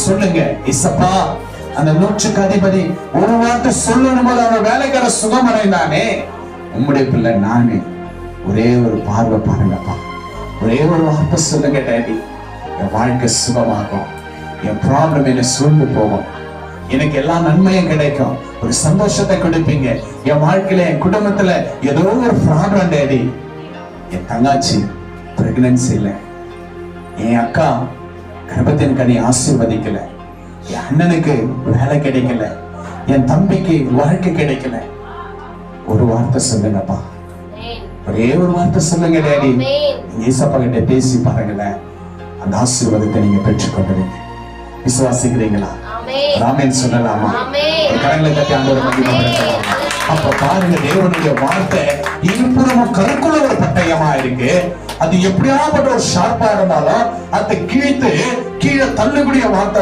சொல்லுங்க, இசப்பா அந்த 100க்கு அதிபதி ஒரு வார்த்தை சொல்லணும் போது அவன் வேலைக்கார சுகம் அடைந்தானே, உம்முடைய பிள்ளை நானு. ஒரே ஒரு பார்வை பாருங்கப்பா, ஒரே ஒரு வார்த்தை சொல்லுங்க டாடி, என் வாழ்க்கை சுகமாகும், என் ப்ராப்ளம் என்ன சூழ்ந்து போகும், எனக்கு எல்லா நன்மையும் கிடைக்கும், ஒரு சந்தோஷத்தை கொடுப்பீங்க. என் வாழ்க்கையில என் குடும்பத்துல ஏதோ ஒரு ப்ராப்ளம் டாடி, என் தங்காச்சி பிரெக்னன்சி இல்லை, என் அக்கா கர்ப்பத்தின் கனி ஆசீர்வதிக்கல, என் அண்ணனுக்கு வேலை கிடைக்கல, என் தம்பிக்கு வாழ்க்கை கிடைக்கல, ஒரு வார்த்தை சொல்லுங்கப்பா, ஒரே ஒரு வார்த்தை சொல்லுங்க டாடி. ஏசப்பா கிட்ட பேசி பாருங்களேன், அந்த ஆசீர்வாதத்தை நீங்க பெற்றுக்கொள்வீங்க. விசுவாசிக்கிறீங்களா? ஆமென் சொல்லலாமா? கரங்களை தட்டி ஆண்டவரை மகிமைப்படுத்தலாம். அப்ப பாருங்க, தேவனுடைய வார்த்தை இருபுறமும் கருக்குள்ள ஒரு பட்டயமா இருக்கு. அது எப்படியாப்பட்ட ஒரு ஷார்ப்பா இருந்தாலும் அதை கிழித்து கீழே தள்ளக்கூடிய வார்த்தை